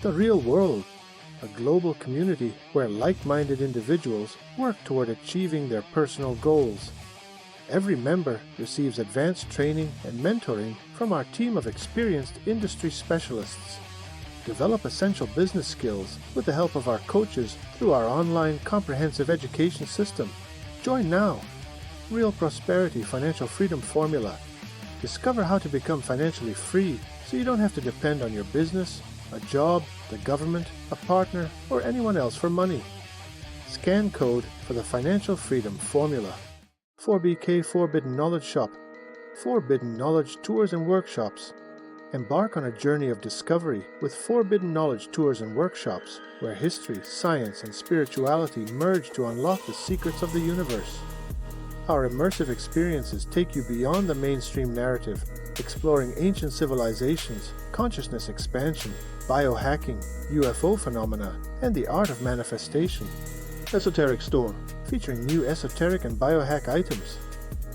the real world, a global community where like-minded individuals work toward achieving their personal goals. Every member receives advanced training and mentoring from our team of experienced industry specialists. Develop essential business skills with the help of our coaches through our online comprehensive education system. Join now. Real Prosperity Financial Freedom Formula. Discover how to become financially free so you don't have to depend on your business, a job, the government, a partner, or anyone else for money. Scan code for the Financial Freedom Formula. 4BK Forbidden Knowledge Shop. Forbidden Knowledge Tours and Workshops. Embark on a journey of discovery with Forbidden Knowledge Tours and Workshops, where history, science, and spirituality merge to unlock the secrets of the universe. Our immersive experiences take you beyond the mainstream narrative, exploring ancient civilizations, consciousness expansion, biohacking, UFO phenomena, and the art of manifestation. Esoteric Store, featuring new esoteric and biohack items.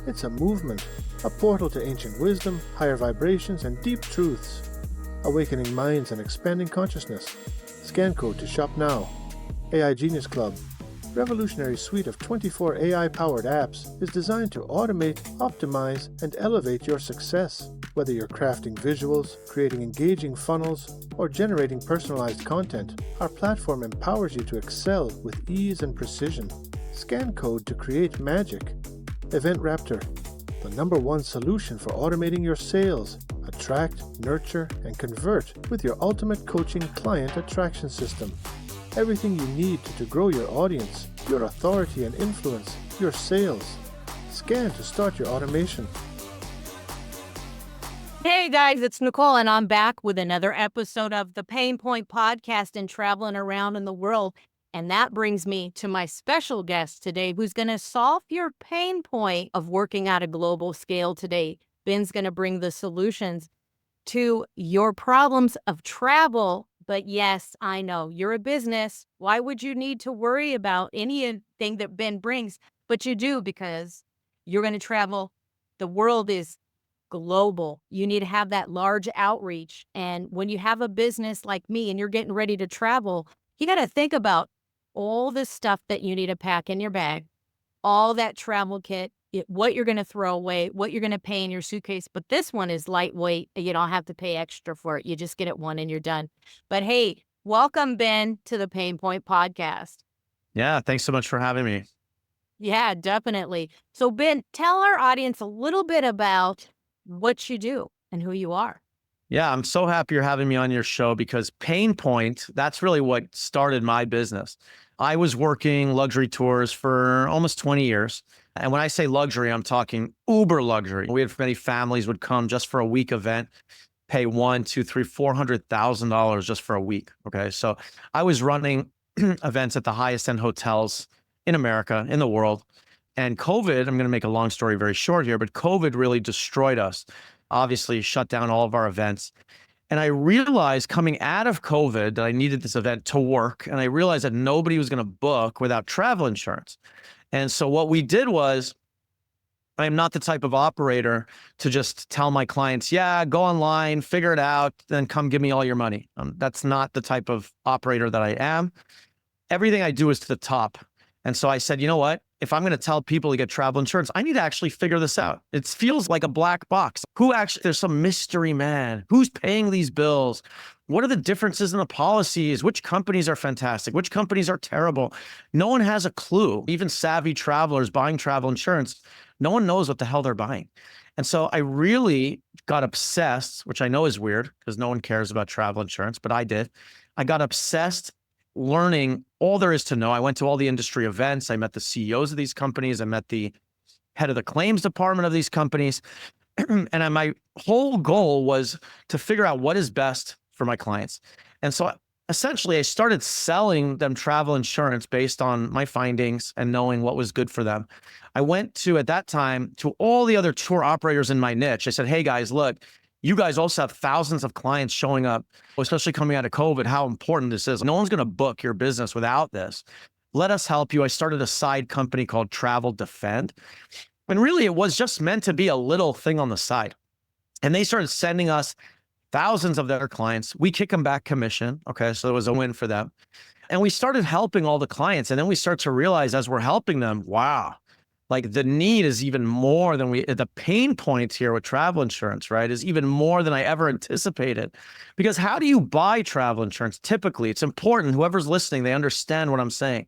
It's a movement, a portal to ancient wisdom, higher vibrations, and deep truths. Awakening minds and expanding consciousness. Scan code to shop now. AI Genius Club. Revolutionary suite of 24 AI-powered apps is designed to automate, optimize, and elevate your success. Whether you're crafting visuals, creating engaging funnels, or generating personalized content, our platform empowers you to excel with ease and precision. Scan code to create magic. Event Raptor, the #1 solution for automating your sales. Attract, nurture, and convert with your ultimate coaching client attraction system. Everything you need to grow your audience, your authority and influence, your sales. Scan to start your automation. Hey guys, it's Nicole, and I'm back with another episode of the Pain Point Podcast and traveling around in the world. And that brings me to my special guest today, who's going to solve your pain point of working at a global scale today. Ben's going to bring the solutions to your problems of travel. But yes, I know you're a business. Why would you need to worry about anything that Ben brings? But you do, because you're going to travel. The world is global. You need to have that large outreach. And when you have a business like me and you're getting ready to travel, you got to think about all the stuff that you need to pack in your bag, all that travel kit, what you're going to throw away, what you're going to pay in your suitcase. But this one is lightweight. You don't have to pay extra for it. You just get it one and you're done. But hey, welcome, Ben, to the Pain Point Podcast. Yeah, thanks so much for having me. Yeah, definitely. So Ben, tell our audience a little bit about what you do and who you are. Yeah, I'm so happy you're having me on your show, because Pain Point, that's really what started my business. I was working luxury tours for almost 20 years. And when I say luxury, I'm talking uber luxury. We had many families would come just for a week event, pay $100,000, $200,000, $400,000 just for a week. Okay. So I was running events at the highest end hotels in America, in the world. And COVID, I'm going to make a long story very short here, but COVID really destroyed us. Obviously shut down all of our events. And I realized coming out of COVID that I needed this event to work. And I realized that nobody was going to book without travel insurance. And so what we did was, I am not the type of operator to just tell my clients, yeah, go online, figure it out, then come give me all your money. That's not the type of operator that I am. Everything I do is to the top. And so I said, you know what? If I'm going to tell people to get travel insurance, I need to actually figure this out. It feels like a black box. There's some mystery man. Who's paying these bills? What are the differences in the policies? Which companies are fantastic? Which companies are terrible? No one has a clue. Even savvy travelers buying travel insurance, no one knows what the hell they're buying. And so I really got obsessed, which I know is weird because no one cares about travel insurance, but I did. I got obsessed learning all there is to know. I went to all the industry events. I met the CEOs of these companies. I met the head of the claims department of these companies. And my whole goal was to figure out what is best for my clients. And so essentially I started selling them travel insurance based on my findings and knowing what was good for them. I went to, at that time, to all the other tour operators in my niche. I said, hey guys, look, you guys also have thousands of clients showing up, especially coming out of COVID, how important this is. No one's going to book your business without this. Let us help you. I started a side company called TravelDefend. And really, it was just meant to be a little thing on the side. And they started sending us thousands of their clients. We kick them back commission. Okay. So it was a win for them. And we started helping all the clients. And then we start to realize as we're helping them, wow, like the need is even more than the pain points here with travel insurance, right, is even more than I ever anticipated. Because how do you buy travel insurance? Typically, it's important, whoever's listening, they understand what I'm saying.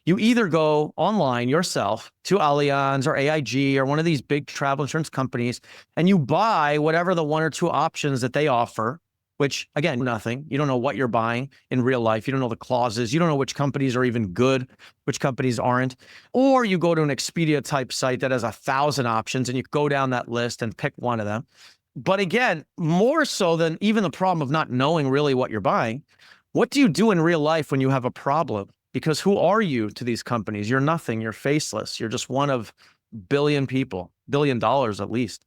You either go online yourself to Allianz or AIG or one of these big travel insurance companies, and you buy whatever the one or two options that they offer, which again, nothing. You don't know what you're buying in real life. You don't know the clauses. You don't know which companies are even good, which companies aren't. Or you go to an Expedia type site that has 1,000 options and you go down that list and pick one of them. But again, more so than even the problem of not knowing really what you're buying, what do you do in real life when you have a problem? Because who are you to these companies? You're nothing. You're faceless. You're just one of billion people, $1 billion at least.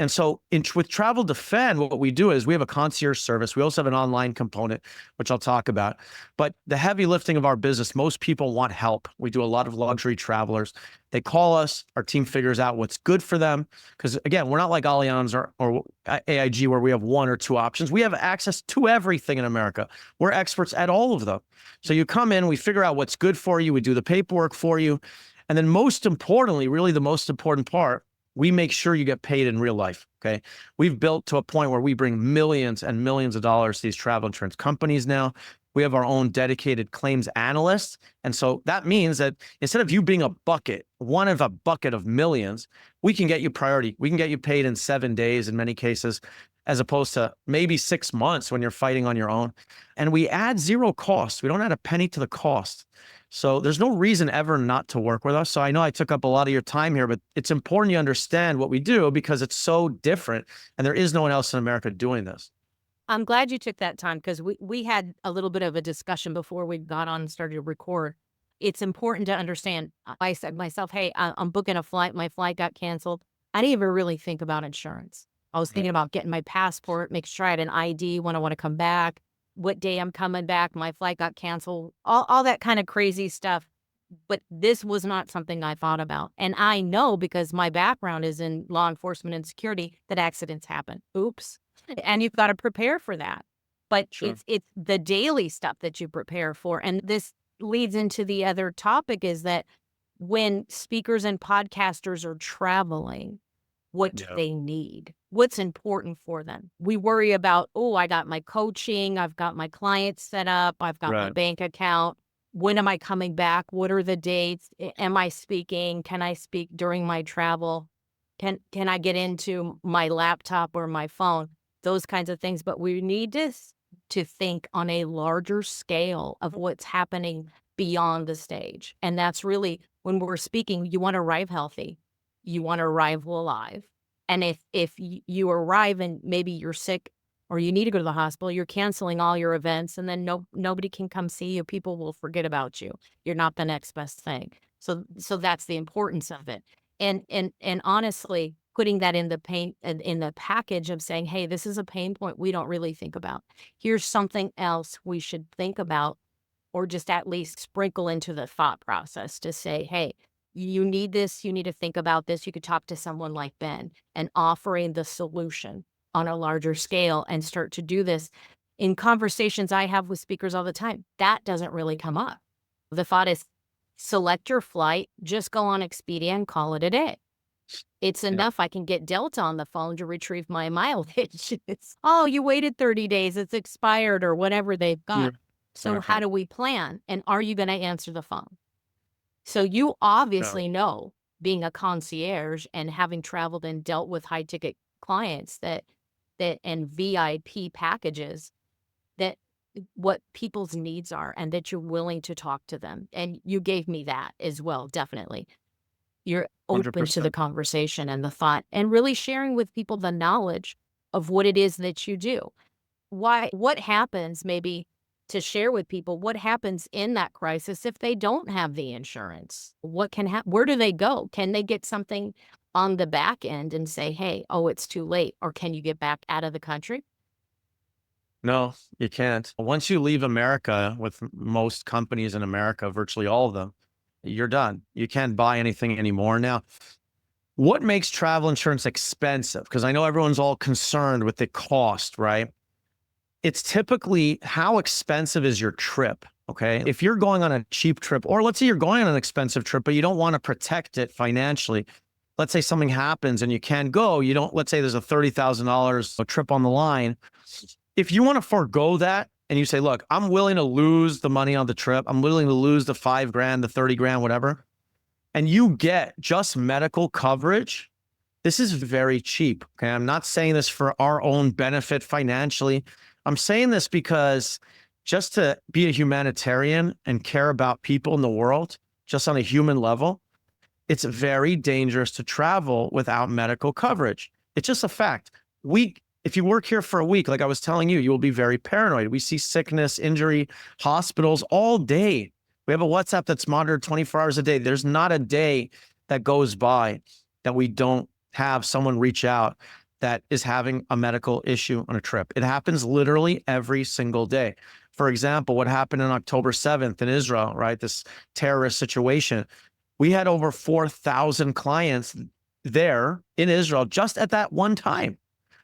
And so with TravelDefend, what we do is we have a concierge service. We also have an online component, which I'll talk about. But the heavy lifting of our business, most people want help. We do a lot of luxury travelers. They call us, our team figures out what's good for them. Because again, we're not like Allianz or AIG where we have one or two options. We have access to everything in America. We're experts at all of them. So you come in, we figure out what's good for you. We do the paperwork for you. And then most importantly, really the most important part, we make sure you get paid in real life, okay? We've built to a point where we bring millions and millions of dollars to these travel insurance companies now. We have our own dedicated claims analysts. And so that means that instead of you being a bucket, one of a bucket of millions, we can get you priority. We can get you paid in 7 days in many cases, as opposed to maybe 6 months when you're fighting on your own. And we add zero cost. We don't add a penny to the cost. So there's no reason ever not to work with us. So I know I took up a lot of your time here, but it's important you understand what we do because it's so different and there is no one else in America doing this. I'm glad you took that time because we had a little bit of a discussion before we got on and started to record. It's important to understand. I said to myself, hey, I'm booking a flight. My flight got canceled. I didn't even really think about insurance. I was thinking about getting my passport, make sure I had an ID when I want to come back, what day I'm coming back, my flight got canceled, all that kind of crazy stuff. But this was not something I thought about. And I know because my background is in law enforcement and security that accidents happen. Oops. And you've got to prepare for that. But Sure. it's the daily stuff that you prepare for. And this leads into the other topic is that when speakers and podcasters are traveling, what do they need? What's important for them? We worry about, oh, I got my coaching, I've got my clients set up, I've got my bank account. When am I coming back? What are the dates? Am I speaking? Can I speak during my travel? Can I get into my laptop or my phone? Those kinds of things. But we need to think on a larger scale of what's happening beyond the stage. And that's really when we're speaking, you want to arrive healthy. You want to arrive alive. And if you arrive and maybe you're sick or you need to go to the hospital, you're canceling all your events and then nobody can come see you. People will forget about you. You're not the next best thing. So that's the importance of it. And honestly, putting that in the package of saying, hey, this is a pain point we don't really think about. Here's something else we should think about, or just at least sprinkle into the thought process to say, hey, you need this, you need to think about this. You could talk to someone like Ben and offering the solution on a larger scale and start to do this. In conversations I have with speakers all the time, that doesn't really come up. The thought is, select your flight, just go on Expedia and call it a day. It's enough. I can get Delta on the phone to retrieve my mileage. Oh, you waited 30 days, it's expired or whatever they've got. So how do we plan? And are you going to answer the phone? So you obviously know, being a concierge and having traveled and dealt with high ticket clients that and VIP packages, that what people's needs are and that you're willing to talk to them. And you gave me that as well, definitely. You're open 100%. to the conversation and the thought and really sharing with people the knowledge of what it is that you do. What happens maybe to share with people what happens in that crisis if they don't have the insurance. What can happen? Where do they go? Can they get something on the back end and say, hey, oh, it's too late? Or can you get back out of the country? No, you can't. Once you leave America, with most companies in America, virtually all of them, you're done. You can't buy anything anymore. Now, what makes travel insurance expensive? Because I know everyone's all concerned with the cost, right? it's typically how expensive is your trip. Okay. If you're going on a cheap trip, or let's say you're going on an expensive trip, but you don't want to protect it financially. Let's say something happens and you can't go. Let's say there's a $30,000 trip on the line. If you want to forego that and you say, look, I'm willing to lose the money on the trip. I'm willing to lose the $5,000, the 30 grand, whatever. And you get just medical coverage. This is very cheap. Okay. I'm not saying this for our own benefit financially. I'm saying this because just to be a humanitarian and care about people in the world, just on a human level, it's very dangerous to travel without medical coverage. It's just a fact. If you work here for a week, like I was telling you, you will be very paranoid. We see sickness, injury, hospitals all day. We have a WhatsApp that's monitored 24 hours a day. There's not a day that goes by that we don't have someone reach out that is having a medical issue on a trip. It happens literally every single day. For example, what happened on October 7th in Israel, right? This terrorist situation. We had over 4,000 clients there in Israel just at that one time.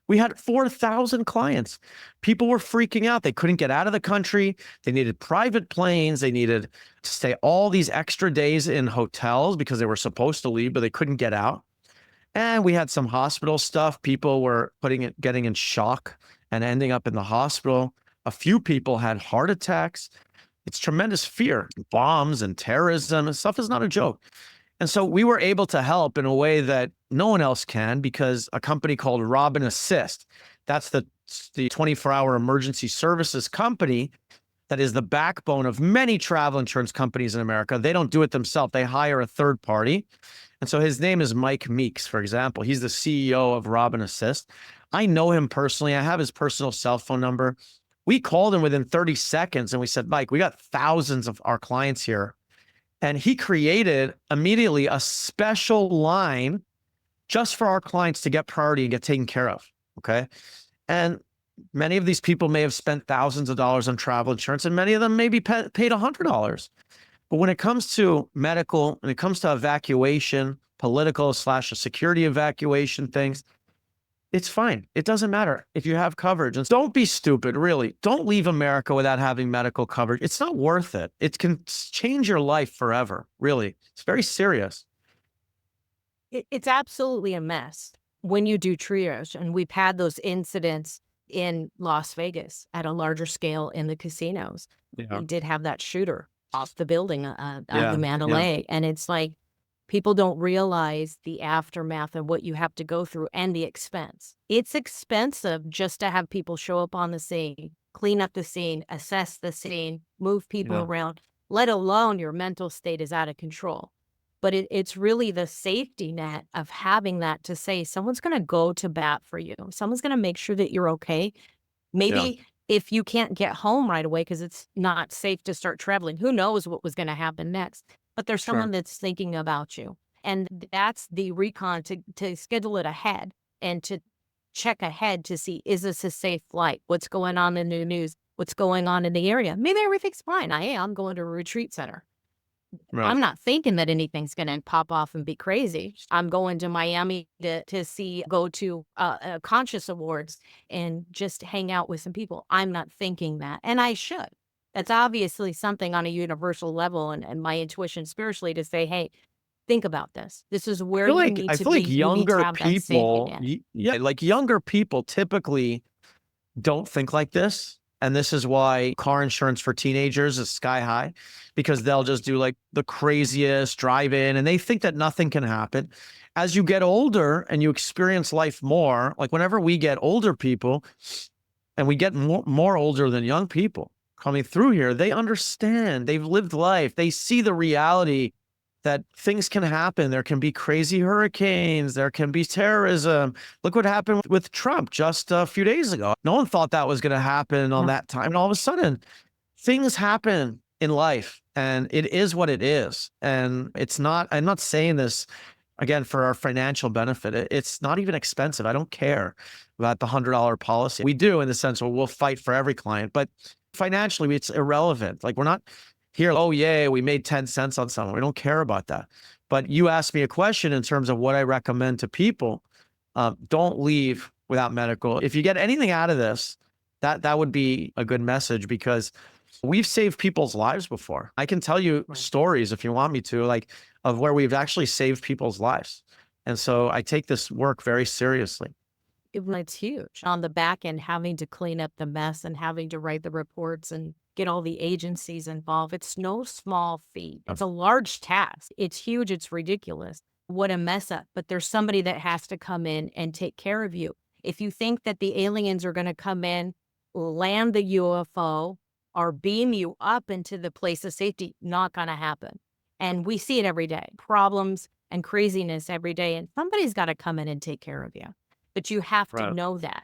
We had 4,000 clients. People were freaking out. They couldn't get out of the country. They needed private planes. They needed to stay all these extra days in hotels because they were supposed to leave, but they couldn't get out. And we had some hospital stuff. People were getting in shock and ending up in the hospital. A few people had heart attacks. It's tremendous fear. Bombs and terrorism and stuff is not a joke. And so we were able to help in a way that no one else can, because a company called Robin Assist, that's the 24-hour emergency services company that is the backbone of many travel insurance companies in America. They don't do it themselves. They hire a third party. And so his name is Mike Meeks, for example. He's the CEO of Robin Assist. I know him personally. I have his personal cell phone number. We called him within 30 seconds and we said, Mike, we got thousands of our clients here. And he created immediately a special line just for our clients to get priority and get taken care of. Okay. And many of these people may have spent thousands of dollars on travel insurance, and many of them maybe paid $100. But when it comes to medical, when it comes to evacuation, political / a security evacuation things, it's fine. It doesn't matter if you have coverage. And don't be stupid, really. Don't leave America without having medical coverage. It's not worth it. It can change your life forever, really. It's very serious. It's absolutely a mess when you do triage. And we've had those incidents in Las Vegas at a larger scale in the casinos. Yeah. We did have that shooter off the building of the Yeah. Mandalay. And it's like, people don't realize the aftermath of what you have to go through and the expense. It's expensive just to have people show up on the scene, clean up the scene, assess the scene, move people Yeah. around, let alone your mental state is out of control. But it's really the safety net of having that to say someone's going to go to bat for you. Someone's going to make sure that you're okay. Maybe if you can't get home right away because it's not safe to start traveling, who knows what was going to happen next. But there's someone that's thinking about you. And that's the recon to schedule it ahead and to check ahead to see, is this a safe flight? What's going on in the news? What's going on in the area? Maybe everything's fine. I'm going to a retreat center. Right. I'm not thinking that anything's going to pop off and be crazy. I'm going to Miami to go to Conscious Awards and just hang out with some people. I'm not thinking that. And I should. That's obviously something on a universal level and my intuition spiritually to say, hey, think about this. This is where you need to be. I feel like younger people, net. younger people typically don't think like this. And this is why car insurance for teenagers is sky high, because they'll just do like the craziest drive in and they think that nothing can happen. As you get older and you experience life more, like whenever we get older people and we get more older than young people coming through here, they understand, they've lived life. They see the reality that things can happen. There can be crazy hurricanes. There can be terrorism. Look what happened with Trump just a few days ago. No one thought that was going to happen on that time. And all of a sudden, things happen in life and it is what it is. And it's not, I'm not saying this again for our financial benefit. It's not even expensive. I don't care about the $100 policy. We do in the sense where we'll fight for every client, but financially it's irrelevant. Like we're not here, oh, yay, we made 10 cents on someone. We don't care about that. But you asked me a question in terms of what I recommend to people. Don't leave without medical. If you get anything out of this That would be a good message, because we've saved people's lives before. I can tell you stories if you want me to, like, of where we've actually saved people's lives. And so I take this work very seriously. It's huge on the back end, having to clean up the mess and having to write the reports and get all the agencies involved. It's no small feat. It's a large task. It's huge. It's ridiculous. What a mess up. But there's somebody that has to come in and take care of you. If you think that the aliens are going to come in, land the UFO, or beam you up into the place of safety, not going to happen. And we see it every day, problems and craziness every day. And somebody's got to come in and take care of you. But you have to Right. know that,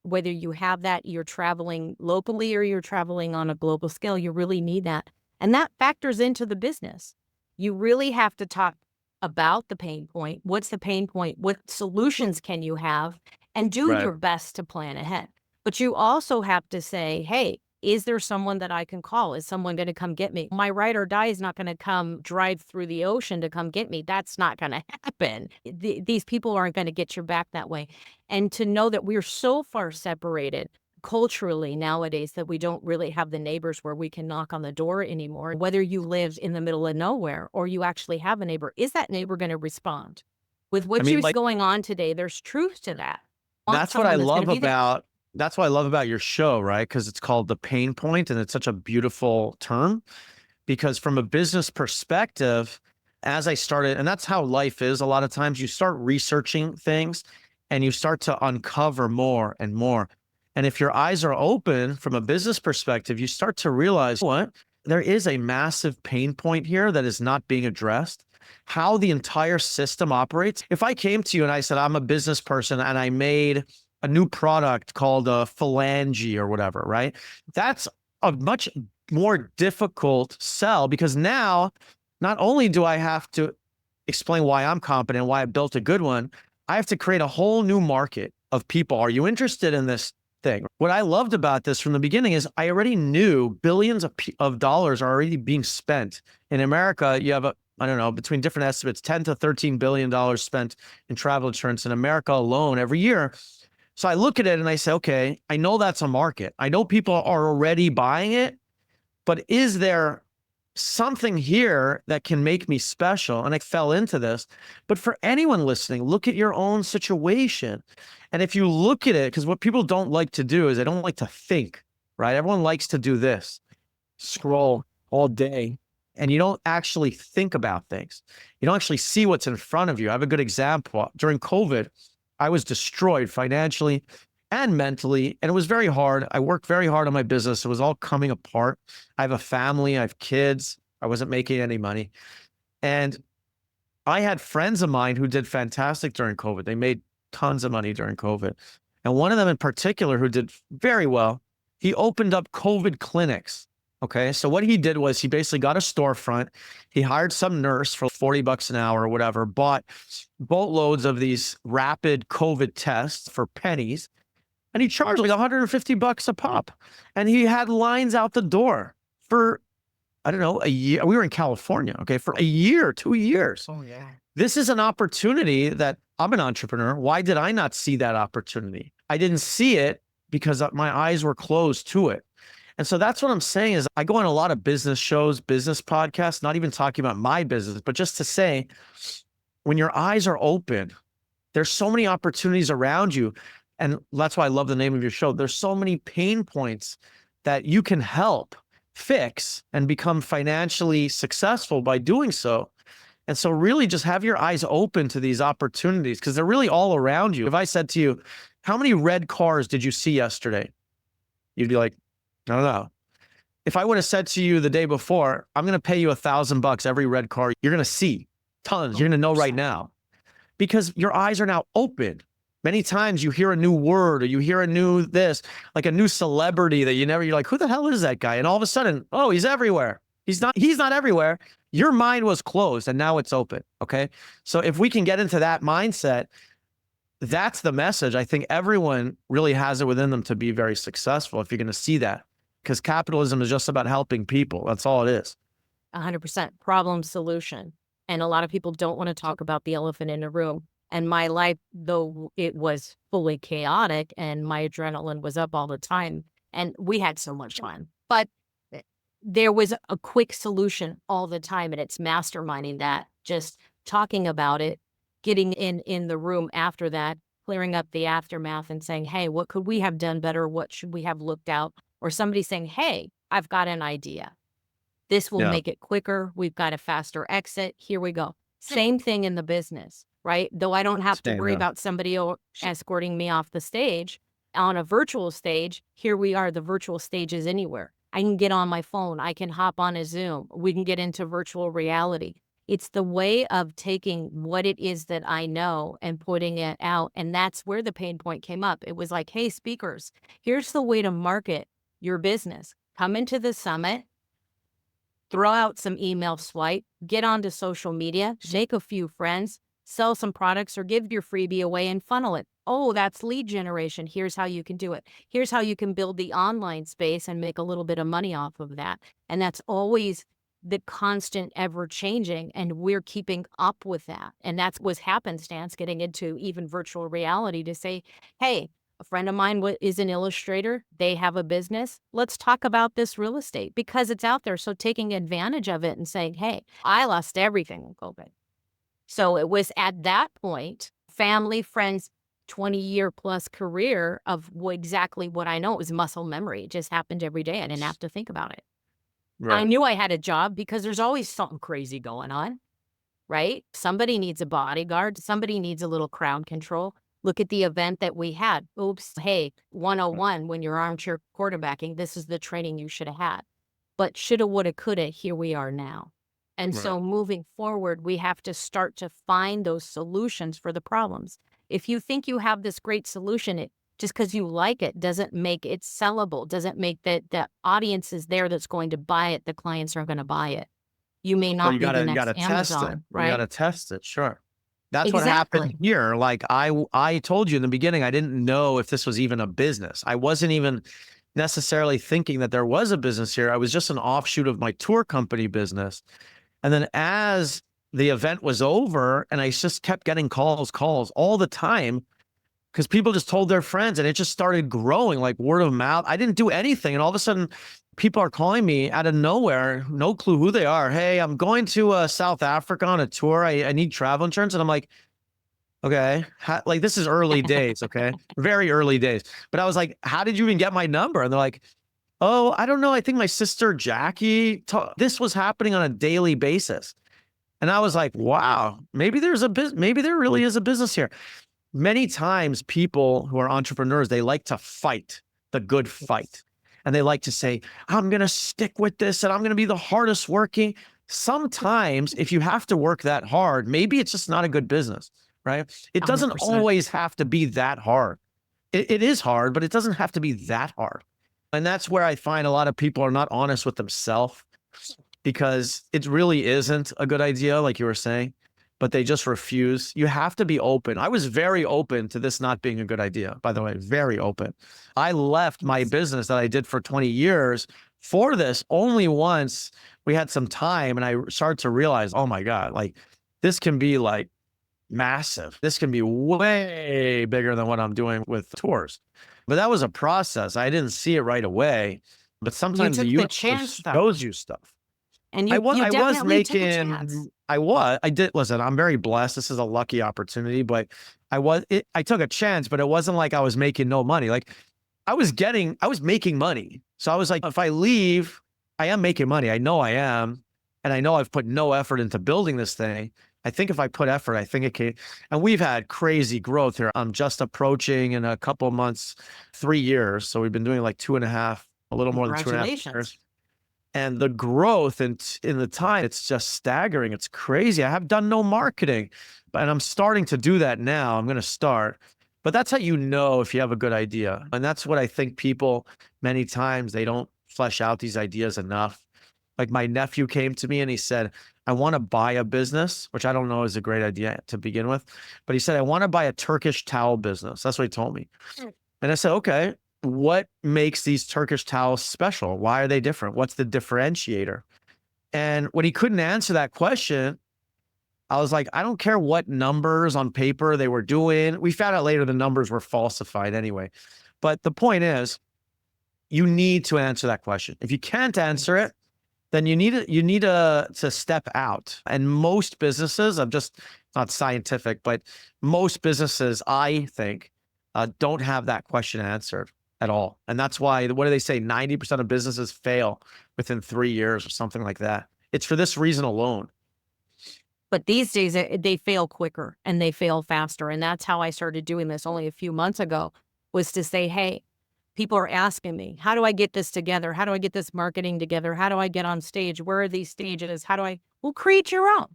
whether you have that, you're traveling locally or you're traveling on a global scale, you really need that. And that factors into the business. You really have to talk about the pain point. What's the pain point? What solutions can you have? And do Right. your best to plan ahead. But you also have to say, hey, is there someone that I can call? Is someone going to come get me? My ride or die is not going to come drive through the ocean to come get me. That's not going to happen. These people aren't going to get your back that way. And to know that we're so far separated culturally nowadays that we don't really have the neighbors where we can knock on the door anymore. Whether you live in the middle of nowhere or you actually have a neighbor, is that neighbor going to respond? With I what's mean, like, going on today, there's truth to that. Want that's what I someone that's going love to be there. about that's what I love about your show, right? Because it's called The Pain Point, and it's such a beautiful term. Because from a business perspective, as I started, and that's how life is, a lot of times you start researching things and you start to uncover more and more. And if your eyes are open from a business perspective, you start to realize, what? There is a massive pain point here that is not being addressed. How the entire system operates. If I came to you and I said, I'm a business person and I made a new product called a phalange or whatever, right? That's a much more difficult sell, because now not only do I have to explain why I'm competent, why I built a good one, I have to create a whole new market of people. Are you interested in this thing? What I loved about this from the beginning is I already knew billions of dollars are already being spent. In America, you have I don't know, between different estimates, 10 to $13 billion spent in travel insurance in America alone every year. So I look at it and I say, okay, I know that's a market. I know people are already buying it, but is there something here that can make me special? And I fell into this. But for anyone listening, look at your own situation. And if you look at it, because what people don't like to do is they don't like to think, right? Everyone likes to do this, scroll all day, and you don't actually think about things. You don't actually see what's in front of you. I have a good example. During COVID, I was destroyed financially and mentally, and it was very hard. I worked very hard on my business. It was all coming apart. I have a family, I have kids. I wasn't making any money. And I had friends of mine who did fantastic during COVID. They made tons of money during COVID. And one of them in particular who did very well, he opened up COVID clinics. Okay. So what he did was he basically got a storefront. He hired some nurse for $40 an hour or whatever, bought boatloads of these rapid COVID tests for pennies. And he charged like $150 a pop. And he had lines out the door for, I don't know, a year. We were in California, okay, for a year, 2 years. Oh, yeah. This is an opportunity that I'm an entrepreneur. Why did I not see that opportunity? I didn't see it because my eyes were closed to it. And so that's what I'm saying is I go on a lot of business shows, business podcasts, not even talking about my business, but just to say, when your eyes are open, there's so many opportunities around you. And that's why I love the name of your show. There's so many pain points that you can help fix and become financially successful by doing so. And so really just have your eyes open to these opportunities because they're really all around you. If I said to you, how many red cars did you see yesterday? You'd be like, I don't know. If I would have said to you the day before, I'm going to pay you $1,000 every red car, you're going to see tons. You're going to know right now because your eyes are now open. Many times you hear a new word or you hear a new this, like a new celebrity that you're like, who the hell is that guy? And all of a sudden, oh, he's everywhere. He's not everywhere. Your mind was closed and now it's open. Okay. So if we can get into that mindset, that's the message. I think everyone really has it within them to be very successful if you're going to see that. Because capitalism is just about helping people. That's all it is. 100% problem solution. And a lot of people don't want to talk about the elephant in the room. And my life, though it was fully chaotic and my adrenaline was up all the time, and we had so much fun, but there was a quick solution all the time. And it's masterminding that, just talking about it, getting in the room after that, clearing up the aftermath and saying, hey, what could we have done better? What should we have looked out? Or somebody saying, hey, I've got an idea. This will Yeah. make it quicker. We've got a faster exit. Here we go. Same thing in the business, right? Though I don't have to Same, worry yeah. about somebody escorting me off the stage on a virtual stage. Here we are. The virtual stage is anywhere. I can get on my phone. I can hop on a Zoom. We can get into virtual reality. It's the way of taking what it is that I know and putting it out. And that's where the pain point came up. It was like, hey, speakers, here's the way to market your business. Come into the summit, throw out some email swipe, get onto social media, make a few friends, sell some products, or give your freebie away and funnel it. Oh, that's lead generation. Here's how you can do it. Here's how you can build the online space and make a little bit of money off of that. And that's always the constant ever changing. And we're keeping up with that. And that's what's happenstance getting into even virtual reality to say, hey, a friend of mine is an illustrator. They have a business. Let's talk about this real estate because it's out there. So taking advantage of it and saying, hey, I lost everything in COVID. So it was at that point, family, friends, 20-year plus career of exactly what I know. It was muscle memory. It just happened every day. I didn't have to think about it. I Right. knew I had a job because there's always something crazy going on, right? Somebody needs a bodyguard. Somebody needs a little crowd control. Look at the event that we had. Oops. Hey, 101, when you're armchair quarterbacking, this is the training you should have had. But shoulda, woulda, coulda, here we are now. And Right. so moving forward, we have to start to find those solutions for the problems. If you think you have this great solution, just because you like it doesn't make it sellable, doesn't make that the audience is there that's going to buy it, the clients are going to buy it. You may Well, not you be the gotta next test it. Amazon, You right? gotta test it. Sure. That's what happened Exactly. here. Like I told you in the beginning, I didn't know if this was even a business. I wasn't even necessarily thinking that there was a business here. I was just an offshoot of my tour company business. And then as the event was over and I just kept getting calls all the time because people just told their friends and it just started growing like word of mouth. I didn't do anything. And all of a sudden people are calling me out of nowhere, no clue who they are. Hey, I'm going to South Africa on a tour. I need travel insurance. And I'm like, okay, like this is early days. Okay. Very early days. But I was like, how did you even get my number? And they're like, oh, I don't know. I think my sister Jackie, this was happening on a daily basis. And I was like, wow, maybe there's a business, maybe there really is a business here. Many times people who are entrepreneurs, they like to fight the good fight. And they like to say, I'm going to stick with this and I'm going to be the hardest working. Sometimes if you have to work that hard, maybe it's just not a good business, right? It doesn't 100%. always have to be that hard. It is hard, but it doesn't have to be that hard. And that's where I find a lot of people are not honest with themselves because it really isn't a good idea, like you were saying, but they just refuse. You have to be open. I was very open to this not being a good idea, by the way, very open. I left my business that I did for 20 years for this only once we had some time and I started to realize, oh my God, like this can be like massive. This can be way bigger than what I'm doing with tours. But that was a process. I didn't see it right away. But You sometimes the took the universe chance, though. shows you stuff. And I you was you I was definitely took a chance. making I did listen, I'm very blessed. This is a lucky opportunity, but I took a chance, but it wasn't like I was making no money. Like I was making money. So I was like, if I leave, I am making money. I know I am. And I know I've put no effort into building this thing. I think if I put effort, I think it can. And we've had crazy growth here. I'm just approaching in a couple of months, 3 years. So we've been doing like 2.5, a little more than 2.5 years. Congratulations. And the growth in the time, it's just staggering. It's crazy. I have done no marketing, and I'm starting to do that now. I'm going to start. But that's how you know if you have a good idea. And that's what I think people, many times, they don't flesh out these ideas enough. Like my nephew came to me and he said, I want to buy a business, which I don't know is a great idea to begin with. But he said, I want to buy a Turkish towel business. That's what he told me. And I said, okay, what makes these Turkish towels special? Why are they different? What's the differentiator? And when he couldn't answer that question, I was like, I don't care what numbers on paper they were doing. We found out later the numbers were falsified anyway. But the point is, you need to answer that question. If you can't answer it, then you need to step out. And most businesses, I'm just not scientific, but most businesses, I think, don't have that question answered at all. And that's why, what do they say? 90% of businesses fail within 3 years or something like that. It's for this reason alone. But these days they fail quicker and they fail faster. And that's how I started doing this only a few months ago, was to say, hey, people are asking me, how do I get this together? How do I get this marketing together? How do I get on stage? Where are these stages? Well, create your own.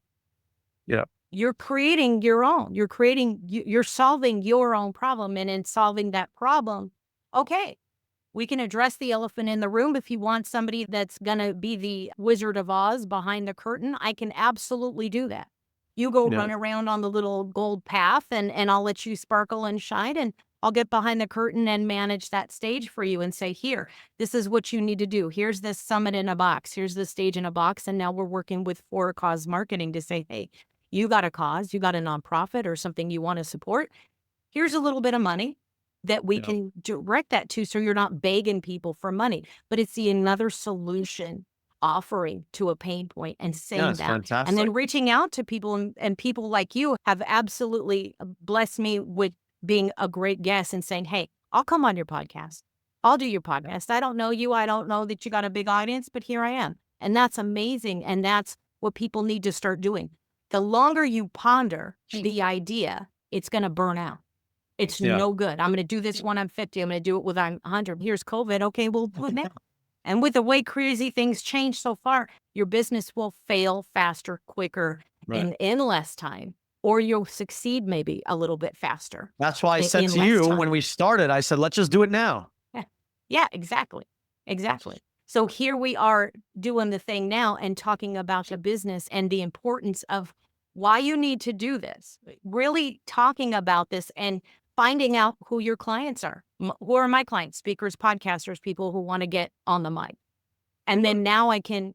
Yeah. You're creating your own. You're solving your own problem. And in solving that problem, okay, we can address the elephant in the room. If you want somebody that's going to be the Wizard of Oz behind the curtain, I can absolutely do that. You go run around on the little gold path and I'll let you sparkle and shine, and I'll get behind the curtain and manage that stage for you and say, here, this is what you need to do. Here's this summit in a box. Here's the stage in a box. And now we're working with For a Cause Marketing to say, hey, you got a cause, you got a nonprofit or something you want to support. Here's a little bit of money that we can direct that to, so you're not begging people for money, but it's another solution offering to a pain point and saying that. Fantastic. And then reaching out to people, and people like you have absolutely blessed me with being a great guest and saying, hey, I'll come on your podcast. I'll do your podcast. I don't know you. I don't know that you got a big audience, but here I am. And that's amazing. And that's what people need to start doing. The longer you ponder the idea, it's going to burn out. It's no good. I'm going to do this when I'm 50. I'm going to do it when I'm 100. Here's COVID. Okay, we'll do it now. And with the way crazy things change so far, your business will fail faster, quicker, and in less time. Or you'll succeed maybe a little bit faster. That's why I said to you when we started, I said, let's just do it now. Yeah, exactly. Exactly. So here we are doing the thing now and talking about the business and the importance of why you need to do this. Really talking about this and finding out who your clients are. Who are my clients? Speakers, podcasters, people who want to get on the mic. And then now I can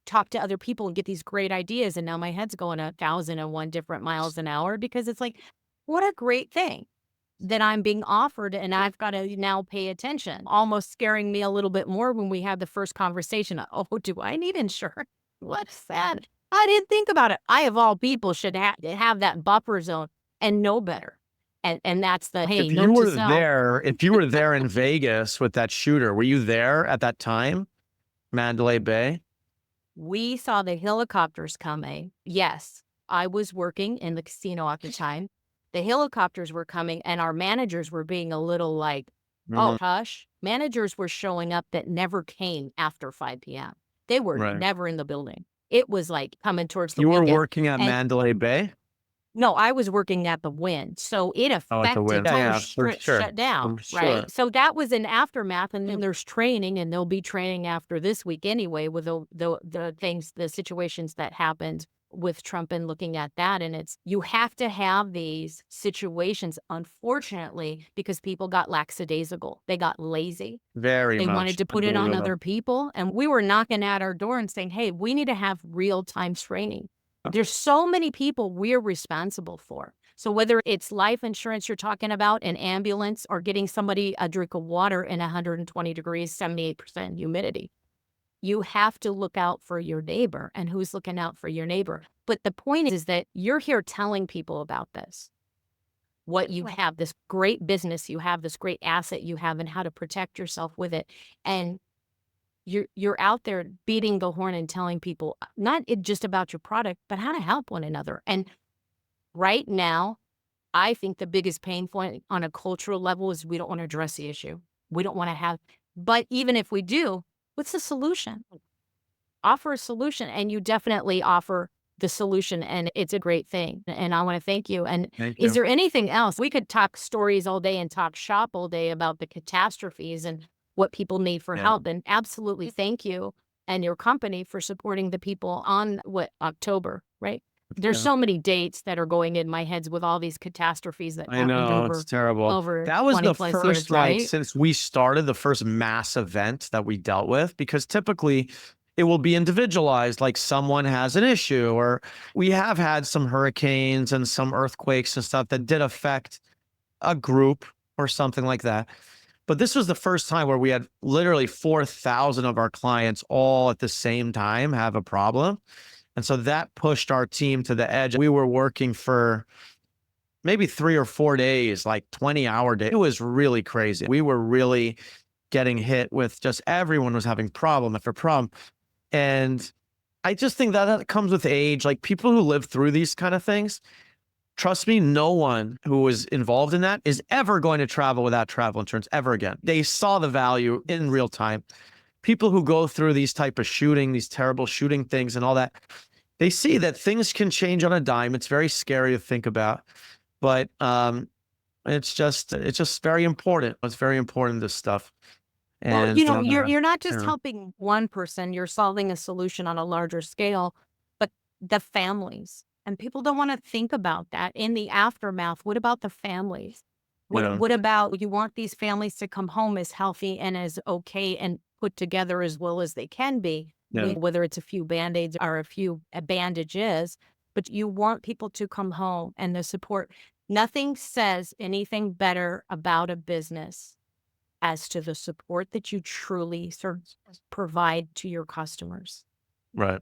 talk to other people and get these great ideas. And now my head's going 1,001 different miles an hour, because it's like, what a great thing that I'm being offered, and I've got to now pay attention. Almost scaring me a little bit more when we had the first conversation. Oh, do I need insurance? What's that? I didn't think about it. I, of all people, should have that buffer zone and know better. And that's the, hey, if you were there in Vegas with that shooter, were you there at that time? Mandalay Bay? We saw the helicopters coming. Yes, I was working in the casino at the time. The helicopters were coming, and our managers were being a little like, oh, hush. Managers were showing up that never came after 5 p.m. They were never in the building. It was like coming towards the weekend. You were working at Mandalay Bay? No, I was working at the Wynn. So it affected the entire strip shut down, right? So that was an aftermath, and then there's training, and there'll be training after this week anyway with the things, the situations that happened with Trump and looking at that. And it's, you have to have these situations, unfortunately, because people got lackadaisical. They got lazy. They wanted to put it on other people. And we were knocking at our door and saying, hey, we need to have real-time training. There's so many people we're responsible for. So whether it's life insurance you're talking about, an ambulance, or getting somebody a drink of water in 120 degrees, 78% humidity, you have to look out for your neighbor. And who's looking out for your neighbor? But the point is that you're here telling people about this, what you have, this great business you have, this great asset you have, and how to protect yourself with it. And you're out there beating the horn and telling people not just about your product, but how to help one another. And right now, I think the biggest pain point on a cultural level is we don't want to address the issue. We don't want to have, but even if we do, what's the solution? Offer a solution, and you definitely offer the solution, and it's a great thing. And I want to thank you. And is there anything else? We could talk stories all day and talk shop all day about the catastrophes and what people need for help. And absolutely thank you and your company for supporting the people on October, right? There's so many dates that are going in my heads with all these catastrophes that happened over, it's terrible. Over that was the 20+ first, years, right? since we started, the first mass event that we dealt with, because typically it will be individualized, like someone has an issue, or we have had some hurricanes and some earthquakes and stuff that did affect a group or something like that. But this was the first time where we had literally 4,000 of our clients all at the same time have a problem. And so that pushed our team to the edge. We were working for maybe 3 or 4 days, like 20-hour days. It was really crazy. We were really getting hit with just everyone was having problem after problem. And I just think that that comes with age. Like people who live through these kind of things, trust me, no one who was involved in that is ever going to travel without travel insurance ever again. They saw the value in real time. People who go through these type of shooting, these terrible shooting things and all that, they see that things can change on a dime. It's very scary to think about, but it's just very important. It's very important, this stuff. Well, And you're not just yeah. helping one person, you're solving a solution on a larger scale, but the families. And people don't want to think about that in the aftermath. What about the families? Yeah. What about you want these families to come home as healthy and as okay and put together as well as they can be, Yeah. whether it's a few band-aids or a few bandages, but you want people to come home and the support. Nothing says anything better about a business as to the support that you truly provide to your customers Right.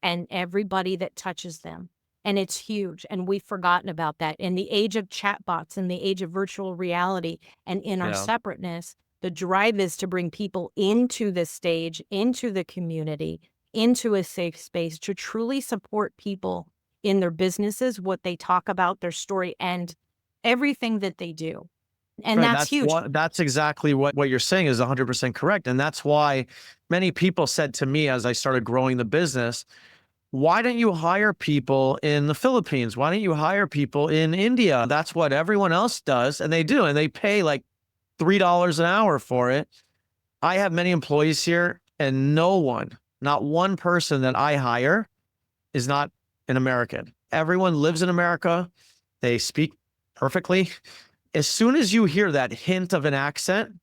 and everybody that touches them. And it's huge. And we've forgotten about that. In the age of chatbots, in the age of virtual reality, and in our Yeah. separateness, the drive is to bring people into the stage, into the community, into a safe space to truly support people in their businesses, what they talk about, their story, and everything that they do. And Right. that's huge. That's exactly what you're saying is 100% correct. And that's why many people said to me as I started growing the business, why don't you hire people in the Philippines? Why don't you hire people in India? That's what everyone else does. And they do. And they pay like $3 an hour for it. I have many employees here and no one, not one person that I hire is not an American. Everyone lives in America. They speak perfectly. As soon as you hear that hint of an accent,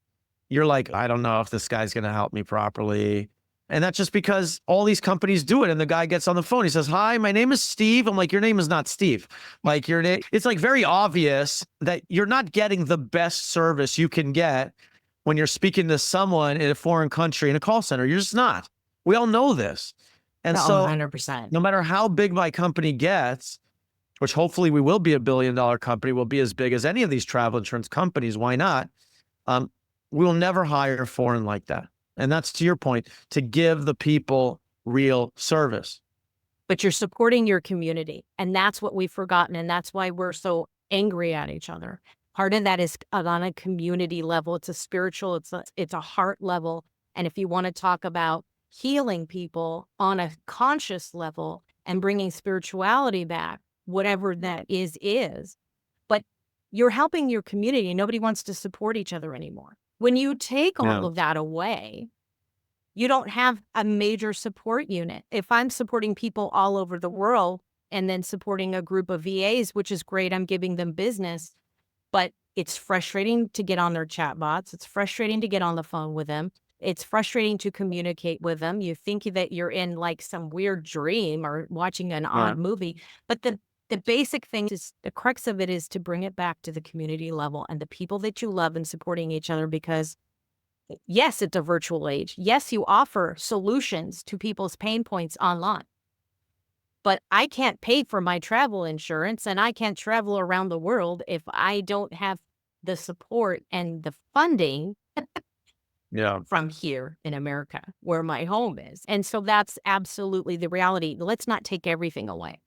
you're like, I don't know if this guy's going to help me properly. And that's just because all these companies do it. And the guy gets on the phone. He says, hi, my name is Steve. I'm like, your name is not Steve. Like your name. It's like very obvious that you're not getting the best service you can get when you're speaking to someone in a foreign country in a call center. You're just not. We all know this. And Oh, so 100%. no matter how big my company gets, which hopefully we will be $1 billion company, will be as big as any of these travel insurance companies. Why not? We will never hire foreign like that. And that's to your point, to give the people real service. But you're supporting your community. And that's what we've forgotten. And that's why we're so angry at each other. Part of that is on a community level. It's a spiritual, it's a heart level. And if you want to talk about healing people on a conscious level and bringing spirituality back, whatever that is, but you're helping your community. Nobody wants to support each other anymore. When you take all of that away, you don't have a major support unit. If I'm supporting people all over the world and then supporting a group of VAs, which is great, I'm giving them business, but it's frustrating to get on their chat bots. It's frustrating to get on the phone with them. It's frustrating to communicate with them. You think that you're in like some weird dream or watching an odd movie, but the basic thing is, the crux of it is to bring it back to the community level and the people that you love and supporting each other, because yes, it's a virtual age. Yes, you offer solutions to people's pain points online, but I can't pay for my travel insurance and I can't travel around the world if I don't have the support and the funding from here in America, where my home is. And so that's absolutely the reality. Let's not take everything away.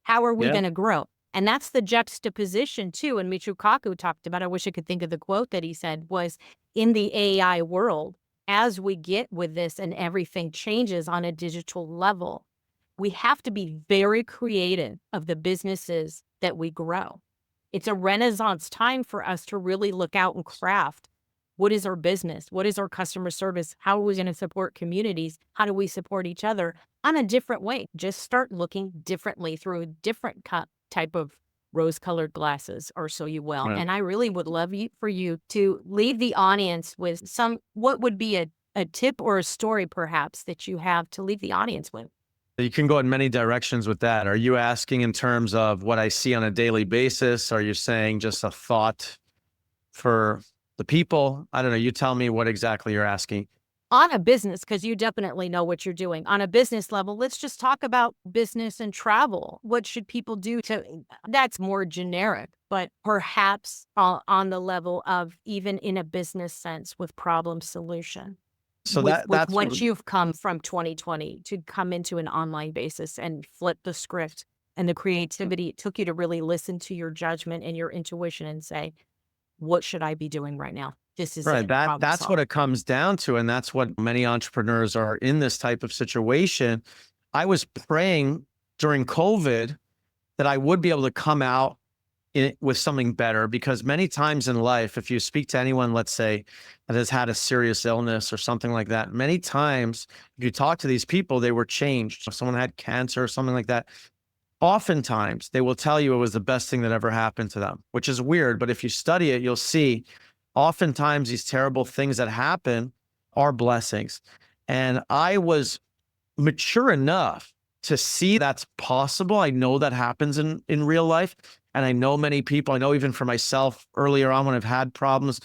How are we going to grow? And that's the juxtaposition too. And Michio Kaku talked about, I wish I could think of the quote that he said, was in the AI world, as we get with this and everything changes on a digital level, we have to be very creative of the businesses that we grow. It's a renaissance time for us to really look out and craft. What is our business? What is our customer service? How are we going to support communities? How do we support each other on a different way? Just start looking differently through a different type of rose-colored glasses, or so you will. And I really would love for you to leave the audience with what would be a a tip or a story perhaps that you have to leave the audience with? You can go in many directions with that. Are you asking in terms of what I see on a daily basis? Are you saying just a thought for the people? I don't know. You tell me what exactly you're asking. On a business, because you definitely know what you're doing. On a business level, let's just talk about business and travel. What should people do that's more generic, but perhaps on the level of even in a business sense with problem solution. So With that's what you've come from 2020 to come into an online basis and flip the script and the creativity it took you to really listen to your judgment and your intuition and say, what should I be doing right now? This is right. it. That's what it comes down to. And that's what many entrepreneurs are in this type of situation. I was praying during COVID that I would be able to come out with something better, because many times in life, if you speak to anyone, let's say, that has had a serious illness or something like that, many times if you talk to these people, they were changed. If someone had cancer or something like that, oftentimes they will tell you it was the best thing that ever happened to them, which is weird. But if you study it, you'll see oftentimes these terrible things that happen are blessings. And I was mature enough to see that's possible. I know that happens in real life. And I know many people, I know even for myself earlier on when I've had problems,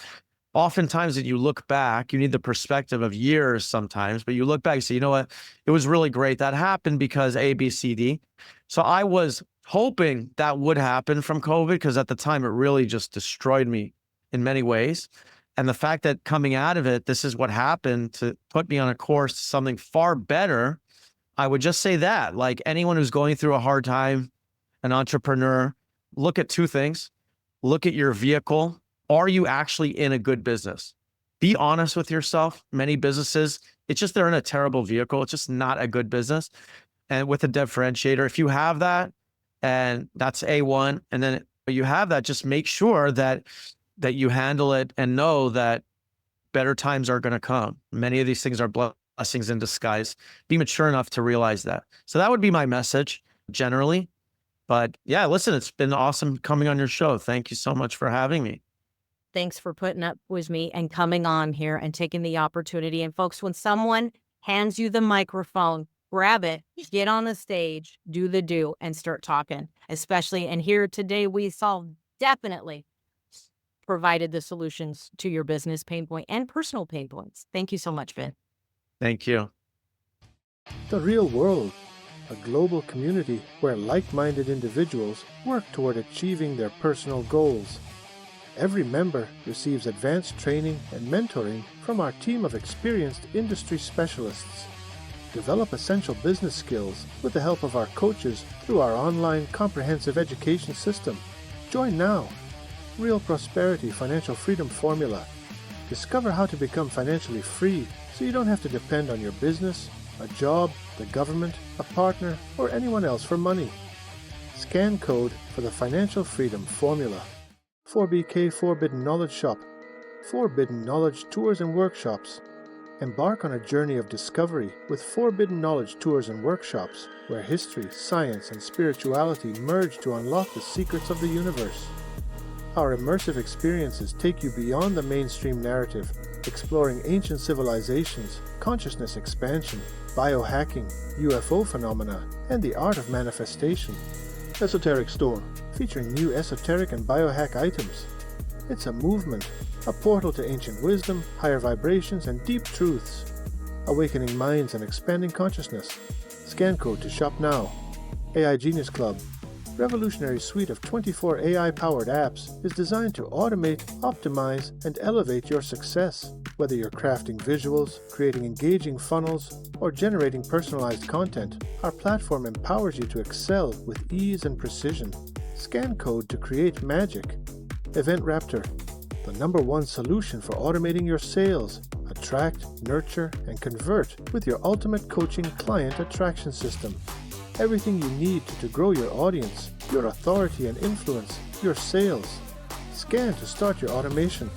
oftentimes that you look back, you need the perspective of years sometimes, but you look back and say, you know what, it was really great. That happened because A, B, C, D. So I was hoping that would happen from COVID, because at the time it really just destroyed me in many ways. And the fact that coming out of it, this is what happened to put me on a course to something far better. I would just say that, like anyone who's going through a hard time, an entrepreneur, look at two things. Look at your vehicle. Are you actually in a good business? Be honest with yourself. Many businesses, it's just they're in a terrible vehicle. It's just not a good business. And with a differentiator, if you have that, and that's A1, and then you have that, just make sure that you handle it and know that better times are going to come. Many of these things are blessings in disguise. Be mature enough to realize that. So that would be my message generally. But yeah, listen, it's been awesome coming on your show. Thank you so much for having me. Thanks for putting up with me and coming on here and taking the opportunity. And folks, when someone hands you the microphone, grab it, get on the stage, do the do, and start talking. Especially, and here today, we definitely provided the solutions to your business pain point and personal pain points. Thank you so much, Ben. Thank you. The real world, a global community where like-minded individuals work toward achieving their personal goals. Every member receives advanced training and mentoring from our team of experienced industry specialists. Develop essential business skills with the help of our coaches through our online comprehensive education system. Join now. Real Prosperity Financial Freedom Formula. Discover how to become financially free so you don't have to depend on your business, a job, the government, a partner, or anyone else for money. Scan code for the Financial Freedom Formula. 4BK Forbidden Knowledge Shop. Forbidden Knowledge Tours and Workshops. Embark on a journey of discovery with Forbidden Knowledge Tours and Workshops, where history, science, and spirituality merge to unlock the secrets of the universe. Our immersive experiences take you beyond the mainstream narrative, exploring ancient civilizations, consciousness expansion, biohacking, UFO phenomena, and the art of manifestation. Esoteric Store, featuring new esoteric and biohack items. It's a movement, a portal to ancient wisdom, higher vibrations, and deep truths. Awakening minds and expanding consciousness. Scan code to shop now. AI Genius Club. Revolutionary suite of 24 AI-powered apps is designed to automate, optimize, and elevate your success. Whether you're crafting visuals, creating engaging funnels, or generating personalized content, our platform empowers you to excel with ease and precision. Scan code to create magic. Event Raptor, the #1 solution for automating your sales. Attract, nurture, and convert with your ultimate coaching client attraction system. Everything you need to grow your audience, your authority and influence, your sales. Scan to start your automation.